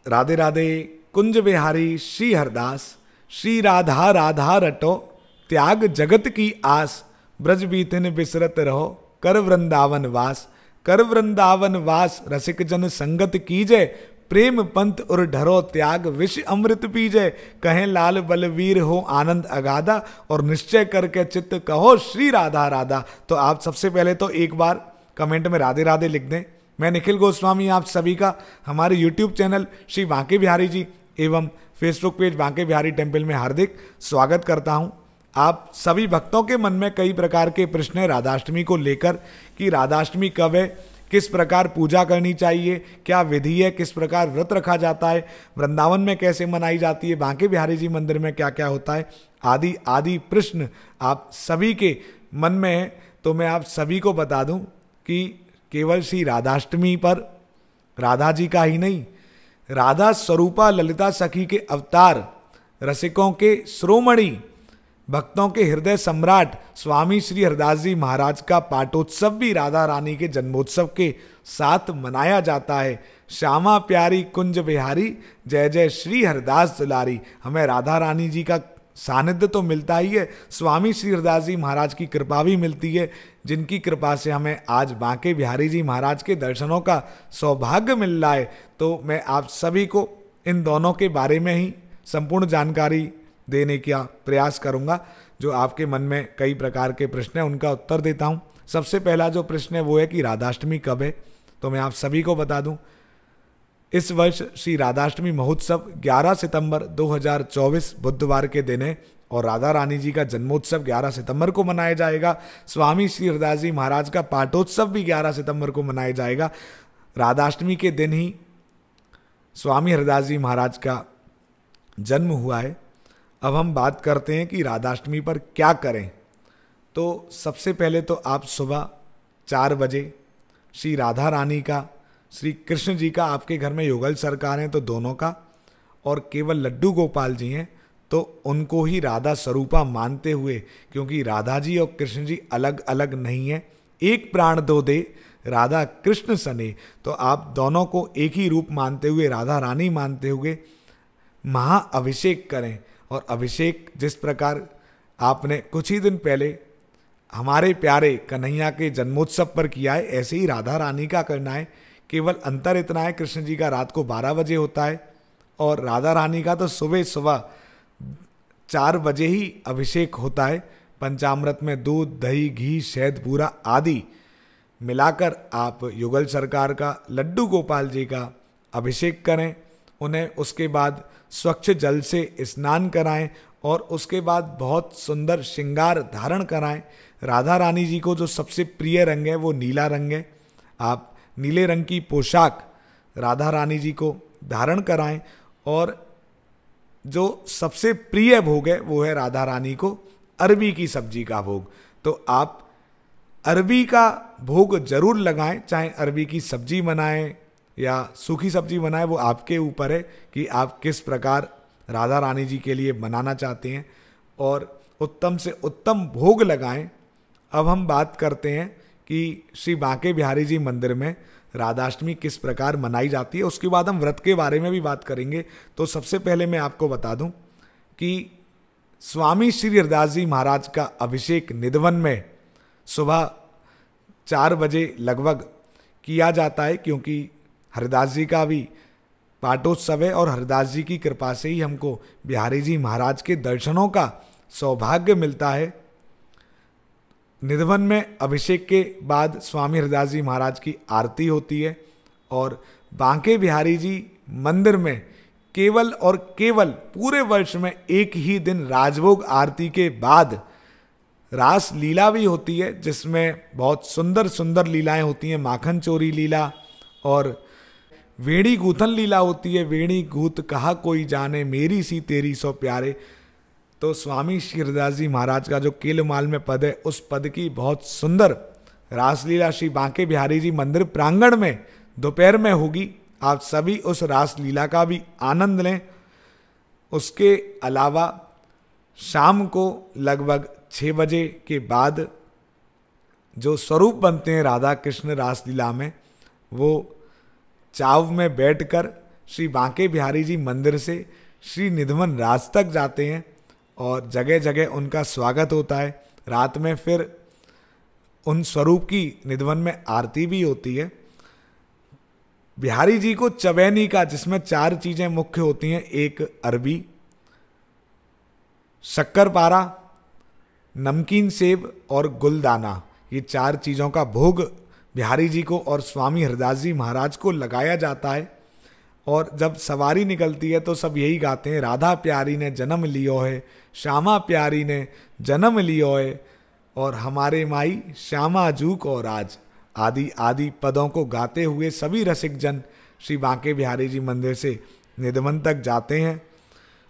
राधे राधे। कुंज बिहारी श्री हरदास, श्री राधा राधा रटो, त्याग जगत की आस, ब्रज बीतिन बिसरत रहो, कर वृंदावन वास। कर वृंदावन वास रसिक जन संगत कीजय, प्रेम पंथ उर ढरो त्याग विष अमृत पीजय। कहें लाल बलवीर हो आनंद अगाधा, और निश्चय करके चित्त कहो श्री राधा राधा। तो आप सबसे पहले तो एक बार कमेंट में राधे राधे लिख दें। मैं निखिल गोस्वामी आप सभी का हमारे YouTube चैनल श्री बांके बिहारी जी एवं Facebook page Banke Bihari temple में हार्दिक स्वागत करता हूं। आप सभी भक्तों के मन में कई प्रकार के प्रश्न हैं राधाष्टमी को लेकर कि राधाष्टमी कब है, किस प्रकार पूजा करनी चाहिए, क्या विधि है, किस प्रकार व्रत रखा जाता है, वृंदावन में कैसे मनाई जाती है, बांके बिहारी जी मंदिर में क्या क्या होता है, आदि आदि प्रश्न आप सभी के मन में है। तो मैं आप सभी को बता दूं कि केवल श्री राधाष्टमी पर राधा जी का ही नहीं, राधा स्वरूपा ललिता सखी के अवतार, रसिकों के श्रोमणी, भक्तों के हृदय सम्राट स्वामी श्री हरदास जी महाराज का पाटोत्सव भी राधा रानी के जन्मोत्सव के साथ मनाया जाता है। श्यामा प्यारी कुंज बिहारी, जय जय श्री हरदास दुलारी। हमें राधा रानी जी का सानिध्य तो मिलता ही है, स्वामी श्री हरदास जी महाराज की कृपा भी मिलती है, जिनकी कृपा से हमें आज बांके बिहारी जी महाराज के दर्शनों का सौभाग्य मिल रहा है। तो मैं आप सभी को इन दोनों के बारे में ही संपूर्ण जानकारी देने का प्रयास करूंगा। जो आपके मन में कई प्रकार के प्रश्न हैं उनका उत्तर देता हूं। सबसे पहला जो प्रश्न है वो है कि राधाष्टमी कब है। तो मैं आप सभी को बता दूं, इस वर्ष श्री राधाष्टमी महोत्सव 11 सितंबर 2024 बुधवार के दिन है और राधा रानी जी का जन्मोत्सव 11 सितंबर को मनाया जाएगा। स्वामी श्री हरदास जी महाराज का पाटोत्सव भी 11 सितंबर को मनाया जाएगा। राधाष्टमी के दिन ही स्वामी हरदास जी महाराज का जन्म हुआ है। अब हम बात करते हैं कि राधाष्टमी पर क्या करें। तो सबसे पहले तो आप सुबह 4 बजे श्री राधा रानी का, श्री कृष्ण जी का, आपके घर में युगल सरकार हैं तो दोनों का, और केवल लड्डू गोपाल जी हैं तो उनको ही राधा स्वरूपा मानते हुए, क्योंकि राधा जी और कृष्ण जी अलग अलग नहीं हैं, एक प्राण दो दे राधा कृष्ण सने। तो आप दोनों को एक ही रूप मानते हुए, राधा रानी मानते हुए महाअभिषेक करें। और अभिषेक जिस प्रकार आपने कुछ ही दिन पहले हमारे प्यारे कन्हैया के जन्मोत्सव पर किया है, ऐसे ही राधा रानी का करना है। केवल अंतर इतना है, कृष्ण जी का रात को 12 बजे होता है और राधा रानी का तो सुबह सुबह 4 बजे ही अभिषेक होता है। पंचामृत में दूध, दही, घी, शहद पूरा आदि मिलाकर आप युगल सरकार का, लड्डू गोपाल जी का अभिषेक करें। उन्हें उसके बाद स्वच्छ जल से स्नान कराएं और उसके बाद बहुत सुंदर श्रृंगार धारण कराएं। राधा रानी जी को जो सबसे प्रिय रंग है वो नीला रंग है। आप नीले रंग की पोशाक राधा रानी जी को धारण कराएं और जो सबसे प्रिय भोग है वो है राधा रानी को अरबी की सब्जी का भोग। तो आप अरबी का भोग जरूर लगाएं, चाहे अरबी की सब्जी बनाएं या सूखी सब्जी बनाएं, वो आपके ऊपर है कि आप किस प्रकार राधा रानी जी के लिए बनाना चाहते हैं, और उत्तम से उत्तम भोग लगाएं। अब हम बात करते हैं कि श्री बांके बिहारी जी मंदिर में राधाष्टमी किस प्रकार मनाई जाती है, उसके बाद हम व्रत के बारे में भी बात करेंगे। तो सबसे पहले मैं आपको बता दूं कि स्वामी श्री हरदास जी महाराज का अभिषेक निधवन में सुबह 4 बजे लगभग किया जाता है, क्योंकि हरदास जी का भी पाटोत्सव है और हरदास जी की कृपा से ही हमको बिहारी जी महाराज के दर्शनों का सौभाग्य मिलता है। निधवन में अभिषेक के बाद स्वामी हरदास जी महाराज की आरती होती है और बांके बिहारी जी मंदिर में केवल और केवल पूरे वर्ष में एक ही दिन राजभोग आरती के बाद रास लीला भी होती है, जिसमें बहुत सुंदर सुंदर लीलाएं होती हैं। माखन चोरी लीला और वेणी गूथन लीला होती है। वेणी गूथ कहा कोई जाने, मेरी सी तेरी सो प्यारे। तो स्वामी श्री हरदास जी महाराज का जो केलमाल में पद है, उस पद की बहुत सुंदर रासलीला श्री बांके बिहारी जी मंदिर प्रांगण में दोपहर में होगी। आप सभी उस रासलीला का भी आनंद लें। उसके अलावा शाम को लगभग 6 बजे के बाद जो स्वरूप बनते हैं राधा कृष्ण रासलीला में, वो चाव में बैठकर श्री बांके बिहारी जी मंदिर से श्री निधवन राज तक जाते हैं और जगह जगह उनका स्वागत होता है। रात में फिर उन स्वरूप की निधवन में आरती भी होती है। बिहारी जी को चवैनी का, जिसमें 4 चीजें मुख्य होती हैं, एक अरबी, शक्करपारा, नमकीन सेब और गुलदाना, ये 4 चीजों का भोग बिहारी जी को और स्वामी हरदास जी महाराज को लगाया जाता है। और जब सवारी निकलती है तो सब यही गाते हैं, राधा प्यारी ने जन्म लियो है, श्यामा प्यारी ने जन्म लियो है, और हमारे माई श्यामा जूक और आज, आदि आदि पदों को गाते हुए सभी रसिक जन श्री बांके बिहारी जी मंदिर से निधवन तक जाते हैं।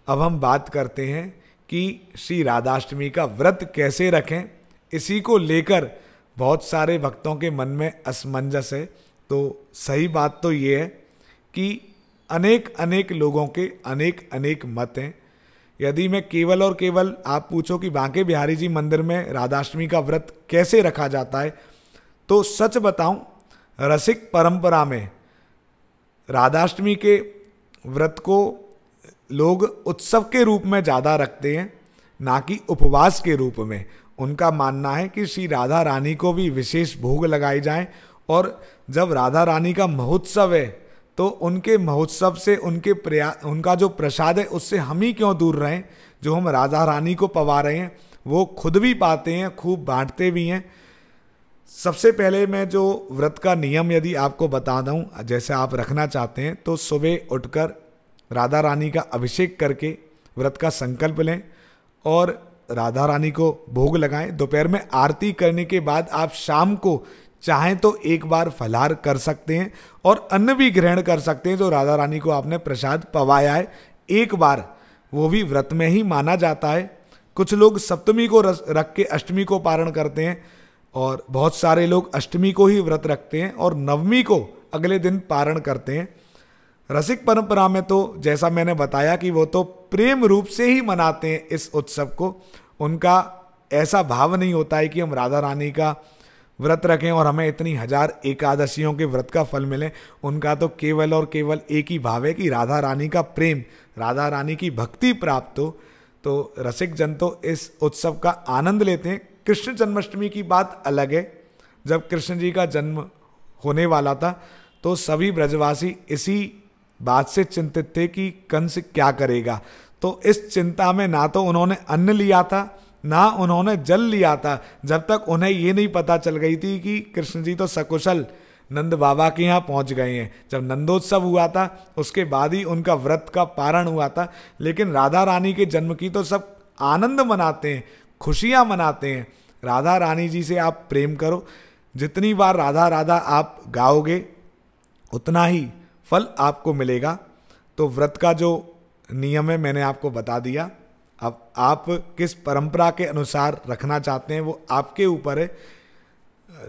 अब हम बात करते हैं कि श्री राधाष्टमी का व्रत कैसे रखें। इसी को लेकर बहुत सारे भक्तों के मन में असमंजस है। तो सही बात तो ये है कि अनेक अनेक लोगों के अनेक अनेक मत हैं। यदि मैं केवल और केवल आप पूछो कि बांके बिहारी जी मंदिर में राधाष्टमी का व्रत कैसे रखा जाता है, तो सच बताऊं, रसिक परंपरा में राधाष्टमी के व्रत को लोग उत्सव के रूप में ज़्यादा रखते हैं, ना कि उपवास के रूप में। उनका मानना है कि श्री राधा रानी को भी विशेष भोग लगाए जाएं, और जब राधा रानी का महोत्सव है तो उनके महोत्सव से उनका जो प्रसाद है उससे हम ही क्यों दूर रहें। जो हम राधा रानी को पवा रहे हैं वो खुद भी पाते हैं, खूब बांटते भी हैं। सबसे पहले मैं जो व्रत का नियम यदि आपको बता दूं, जैसे आप रखना चाहते हैं, तो सुबह उठकर राधा रानी का अभिषेक करके व्रत का संकल्प लें और राधा रानी को भोग लगाएं। दोपहर में आरती करने के बाद आप शाम को चाहें तो एक बार फलाहार कर सकते हैं और अन्न भी ग्रहण कर सकते हैं जो राधा रानी को आपने प्रसाद पवाया है, एक बार, वो भी व्रत में ही माना जाता है। कुछ लोग सप्तमी को रख के अष्टमी को पारण करते हैं, और बहुत सारे लोग अष्टमी को ही व्रत रखते हैं और नवमी को अगले दिन पारण करते हैं। रसिक परंपरा में तो जैसा मैंने बताया कि वो तो प्रेम रूप से ही मनाते हैं इस उत्सव को। उनका ऐसा भाव नहीं होता है कि हम राधा रानी का व्रत रखें और हमें इतनी 1000 एकादशियों के व्रत का फल मिले। उनका तो केवल और केवल एक ही भाव है कि राधा रानी का प्रेम, राधा रानी की भक्ति प्राप्त हो। तो रसिक जन तो इस उत्सव का आनंद लेते हैं। कृष्ण जन्माष्टमी की बात अलग है। जब कृष्ण जी का जन्म होने वाला था तो सभी ब्रजवासी इसी बात से चिंतित थे कि कंस क्या करेगा। तो इस चिंता में ना तो उन्होंने अन्न लिया था, ना उन्होंने जल लिया था, जब तक उन्हें ये नहीं पता चल गई थी कि कृष्ण जी तो सकुशल नंद बाबा के यहाँ पहुँच गए हैं। जब नंदोत्सव हुआ था उसके बाद ही उनका व्रत का पारण हुआ था। लेकिन राधा रानी के जन्म की तो सब आनंद मनाते हैं, खुशियाँ मनाते हैं। राधा रानी जी से आप प्रेम करो, जितनी बार राधा राधा आप गाओगे उतना ही फल आपको मिलेगा। तो व्रत का जो नियम है मैंने आपको बता दिया। अब आप किस परंपरा के अनुसार रखना चाहते हैं वो आपके ऊपर है।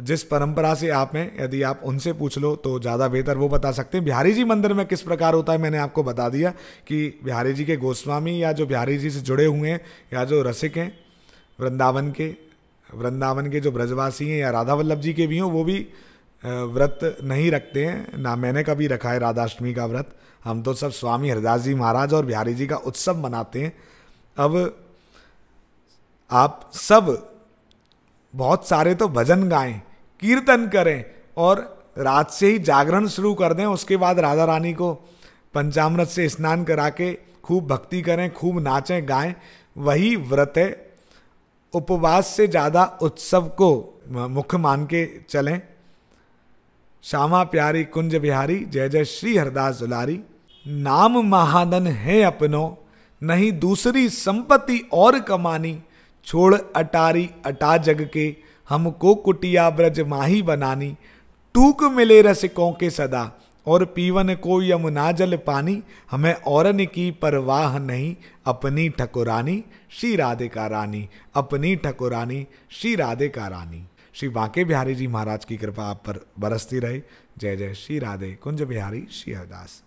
जिस परंपरा से आप हैं, यदि आप उनसे पूछ लो तो ज़्यादा बेहतर वो बता सकते हैं। बिहारी जी मंदिर में किस प्रकार होता है मैंने आपको बता दिया कि बिहारी जी के गोस्वामी या जो बिहारी जी से जुड़े हुए हैं या जो रसिक हैं वृंदावन के जो ब्रजवासी हैं या राधा वल्लभ जी के भी हों, वो भी व्रत नहीं रखते हैं। ना मैंने कभी रखा है राधाष्टमी का व्रत। हम तो सब स्वामी हरदास जी महाराज और बिहारी जी का उत्सव मनाते हैं। अब आप सब बहुत सारे तो भजन गाएं, कीर्तन करें और रात से ही जागरण शुरू कर दें। उसके बाद राधा रानी को पंचामृत से स्नान करा के खूब भक्ति करें, खूब नाचें गाएं, वही व्रत है। उपवास से ज़्यादा उत्सव को मुख्य मान के चलें। श्यामा प्यारी कुंज बिहारी, जय जय श्री हरदास दुलारी। नाम महादन है अपनो, नहीं दूसरी संपत्ति और कमानी। छोड़ अटारी अटा जग के, हमको कुटिया ब्रज माही बनानी। टूक मिले रसिकों के सदा, और पीवन को यमुना जल पानी। हमें औरन की परवाह नहीं, अपनी ठकुरानी श्री राधिका रानी। अपनी ठकुरानी श्री राधिका रानी। श्री बांके बिहारी जी महाराज की कृपा आप पर बरसती रहे। जय जय श्री राधे कुंज बिहारी श्री हरदास।